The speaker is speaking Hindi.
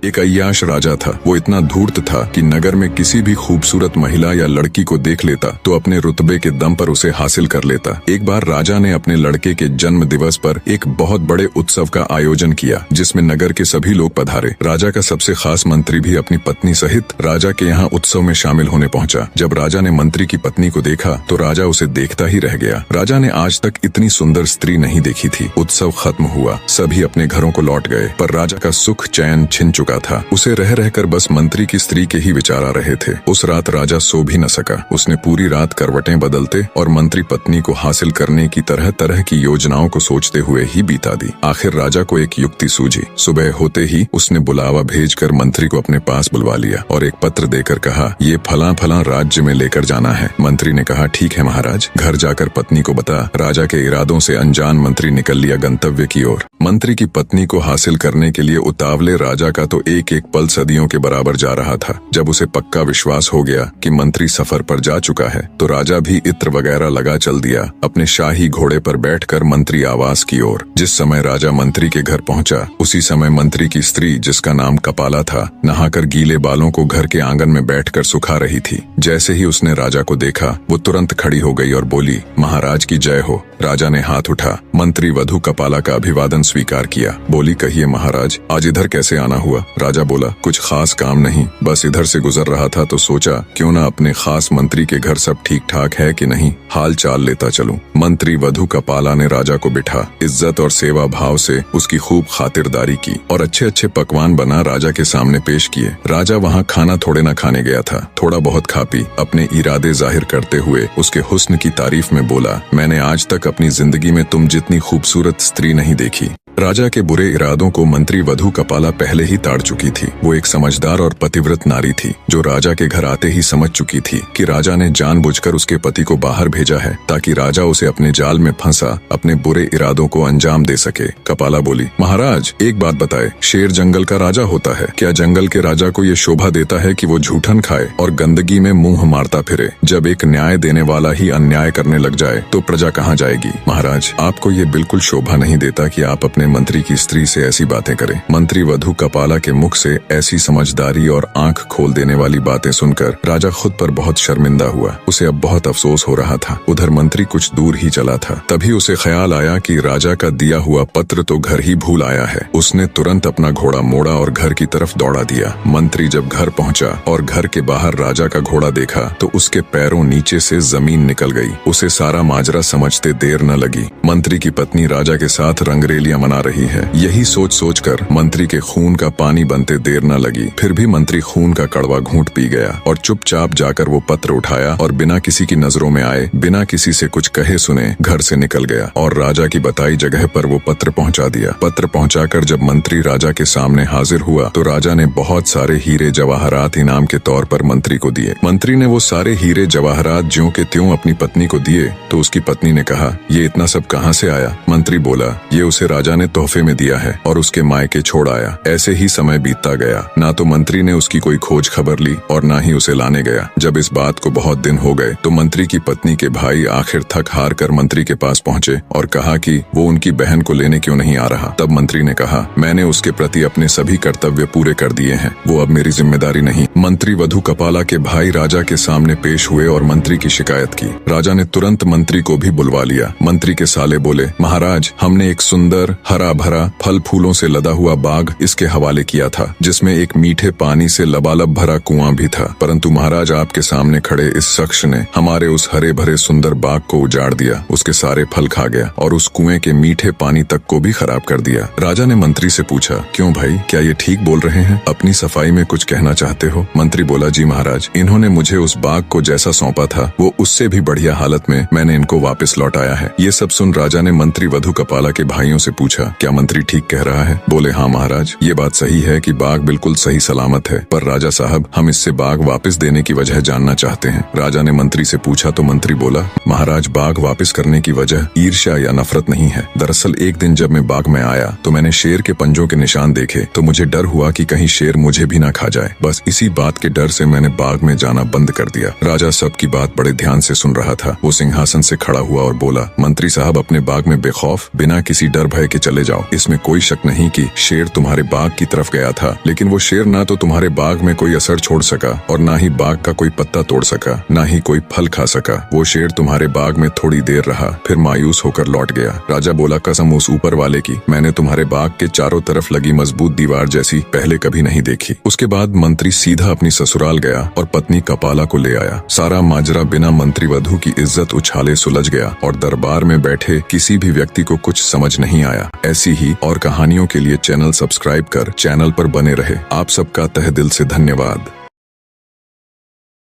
एक अय्याश राजा था। वो इतना धूर्त था कि नगर में किसी भी खूबसूरत महिला या लड़की को देख लेता तो अपने रुतबे के दम पर उसे हासिल कर लेता। एक बार राजा ने अपने लड़के के जन्म दिवस पर एक बहुत बड़े उत्सव का आयोजन किया, जिसमें नगर के सभी लोग पधारे। राजा का सबसे खास मंत्री भी अपनी पत्नी सहित राजा के यहाँ उत्सव में शामिल होने पहुंचा। जब राजा ने मंत्री की पत्नी को देखा तो राजा उसे देखता ही रह गया। राजा ने आज तक इतनी सुंदर स्त्री नहीं देखी थी। उत्सव खत्म हुआ, सभी अपने घरों को लौट गए, पर राजा का सुख चैन छिन चुका था। उसे रह रहकर बस मंत्री की स्त्री के ही विचार आ रहे थे। उस रात राजा सो भी न सका। उसने पूरी रात करवटें बदलते और मंत्री पत्नी को हासिल करने की तरह तरह की योजनाओं को सोचते हुए ही बीता दी। आखिर राजा को एक युक्ति सूझी। सुबह होते ही उसने बुलावा भेजकर मंत्री को अपने पास बुलवा लिया और एक पत्र देकर कहा, ये फलां फलां राज्य में लेकर जाना है। मंत्री ने कहा, ठीक है महाराज। घर जाकर पत्नी को बता। राजा के इरादों से अनजान मंत्री निकल लिया गंतव्य की ओर। मंत्री की पत्नी को हासिल करने के लिए उतावले राजा का तो एक एक पल सदियों के बराबर जा रहा था। जब उसे पक्का विश्वास हो गया कि मंत्री सफर पर जा चुका है तो राजा भी इत्र वगैरह लगा चल दिया अपने शाही घोड़े पर बैठकर मंत्री आवास की ओर। जिस समय राजा मंत्री के घर पहुंचा उसी समय मंत्री की स्त्री, जिसका नाम कपाला था, नहाकर गीले बालों को घर के आंगन में बैठकर सुखा रही थी। जैसे ही उसने राजा को देखा वो तुरंत खड़ी हो गई और बोली, महाराज की जय हो। राजा ने हाथ उठा मंत्री वधु कपाला का अभिवादन स्वीकार किया। बोली, कहिए महाराज, आज इधर कैसे आना हुआ? राजा बोला, कुछ खास काम नहीं, बस इधर से गुजर रहा था तो सोचा क्यों ना अपने खास मंत्री के घर सब ठीक ठाक है कि नहीं, हाल चाल लेता चलूं। मंत्री वधु कपाला ने राजा को बिठा इज्जत और सेवा भाव से उसकी खूब खातिरदारी की और अच्छे अच्छे पकवान बना राजा के सामने पेश किए। राजा वहाँ खाना थोड़े न खाने गया था, थोड़ा बहुत खा पी अपने इरादे जाहिर करते हुए उसके हुस्न की तारीफ में बोला, मैंने आज तक अपनी जिंदगी में तुम जितनी खूबसूरत स्त्री नहीं देखी। राजा के बुरे इरादों को मंत्री वधु कपाला पहले ही ताड़ चुकी थी। वो एक समझदार और पतिव्रत नारी थी जो राजा के घर आते ही समझ चुकी थी कि राजा ने जानबूझकर उसके पति को बाहर भेजा है ताकि राजा उसे अपने जाल में फंसा अपने बुरे इरादों को अंजाम दे सके। कपाला बोली, महाराज एक बात बताए, शेर जंगल का राजा होता है क्या? जंगल के राजा को ये शोभा देता है कि वो झूठन खाए और गंदगी में मुंह मारता फिरे? जब एक न्याय देने वाला ही अन्याय करने लग जाए तो प्रजा कहाँ जाएगी? महाराज, आपको ये बिल्कुल शोभा नहीं देता कि आप अपने मंत्री की स्त्री से ऐसी बातें करें। मंत्री वधु कपाला के मुख से ऐसी समझदारी और आंख खोल देने वाली बातें सुनकर राजा खुद पर बहुत शर्मिंदा हुआ। उसे अब बहुत अफसोस हो रहा था। उधर मंत्री कुछ दूर ही चला था, तभी उसे ख्याल आया कि राजा का दिया हुआ पत्र तो घर ही भूल आया है। उसने तुरंत अपना घोड़ा मोड़ा और घर की तरफ दौड़ा दिया। मंत्री जब घर पहुंचा और घर के बाहर राजा का घोड़ा देखा तो उसके पैरों नीचे से जमीन निकल गई। उसे सारा माजरा समझते देर न लगी। मंत्री की पत्नी राजा के साथ रंगरेलियां मना रही है। यही सोच सोचकर मंत्री के खून का पानी बनते देर न लगी। फिर भी मंत्री खून का कड़वा घूंट पी गया और चुपचाप जाकर वो पत्र उठाया और बिना किसी की नजरों में आए, बिना किसी से कुछ कहे सुने घर से निकल गया और राजा की बताई जगह पर वो पत्र पहुंचा दिया। पत्र पहुंचाकर जब मंत्री राजा के सामने हाजिर हुआ तो राजा ने बहुत सारे हीरे जवाहरात इनाम के तौर पर मंत्री को दिए। मंत्री ने वो सारे हीरे जवाहरात ज्यों के त्यों अपनी पत्नी को दिए तो उसकी पत्नी ने कहा, ये इतना सब कहाँ से आया? मंत्री बोला, ये उसे राजा ने तोहफे में दिया है और उसके मायके छोड़ आया। ऐसे ही समय बीतता गया। ना तो मंत्री ने उसकी कोई खोज खबर ली और ना ही उसे लाने गया। जब इस बात को बहुत दिन हो गए तो मंत्री की पत्नी के भाई आखिर थक हार कर मंत्री के पास पहुंचे और कहा कि वो उनकी बहन को लेने क्यों नहीं आ रहा। तब मंत्री ने कहा, मैंने उसके प्रति अपने सभी कर्तव्य पूरे कर दिए हैं, वो अब मेरी जिम्मेदारी नहीं। मंत्री वधु कपाला के भाई राजा के सामने पेश हुए और मंत्री की शिकायत की। राजा ने तुरंत मंत्री को भी बुलवा लिया। मंत्री के साले बोले, महाराज, हमने एक सुंदर हरा भरा फल फूलों से लदा हुआ बाग इसके हवाले किया था, जिसमें एक मीठे पानी से लबालब भरा कुआं भी था, परंतु महाराज आपके सामने खड़े इस शख्स ने हमारे उस हरे भरे सुंदर बाग को उजाड़ दिया, उसके सारे फल खा गया और उस कुएं के मीठे पानी तक को भी खराब कर दिया। राजा ने मंत्री से पूछा, क्यों भाई, क्या ये ठीक बोल रहे हैं? अपनी सफाई में कुछ कहना चाहते हो? मंत्री बोला, जी महाराज, इन्होंने मुझे उस बाग को जैसा सौंपा था वो उससे भी बढ़िया हालत में मैंने इनको वापस लौटाया है। ये सब सुन राजा ने मंत्री वधु कपाला के भाइयों से पूछा, क्या मंत्री ठीक कह रहा है? बोले, हाँ महाराज, ये बात सही है कि बाग बिल्कुल सही सलामत है, पर राजा साहब, हम इससे बाग वापस देने की वजह जानना चाहते हैं। राजा ने मंत्री से पूछा तो मंत्री बोला, महाराज, बाग वापस करने की वजह ईर्ष्या या नफरत नहीं है। दरअसल एक दिन जब मैं बाग में आया तो मैंने शेर के पंजों के निशान देखे तो मुझे डर हुआ कि कहीं शेर मुझे भी ना खा जाए। बस इसी बात के डर से मैंने बाग में जाना बंद कर दिया। राजा सबकी बात बड़े ध्यान से सुन रहा था। वो सिंहासन से खड़ा हुआ और बोला, मंत्री साहब, अपने बाग में बेखौफ बिना किसी डर भय के चले जाओ। इसमें कोई शक नहीं कि शेर तुम्हारे बाग की तरफ गया था, लेकिन वो शेर ना तो तुम्हारे बाग में कोई असर छोड़ सका और ना ही बाग का कोई पत्ता तोड़ सका, ना ही कोई फल खा सका। वो शेर तुम्हारे बाग में थोड़ी देर रहा, फिर मायूस होकर लौट गया। राजा बोला, कसम उस ऊपर वाले की, मैंने तुम्हारे बाग के चारों तरफ लगी मजबूत दीवार जैसी पहले कभी नहीं देखी। उसके बाद मंत्री सीधा अपनी ससुराल गया और पत्नी कपाला को ले आया। सारा माजरा बिना मंत्री वधू की इज्जत उछाले सुलझ गया और दरबार में बैठे किसी भी व्यक्ति को कुछ समझ नहीं आया। ऐसी ही और कहानियों के लिए चैनल सब्सक्राइब कर चैनल पर बने रहे। आप सबका तहे दिल से धन्यवाद।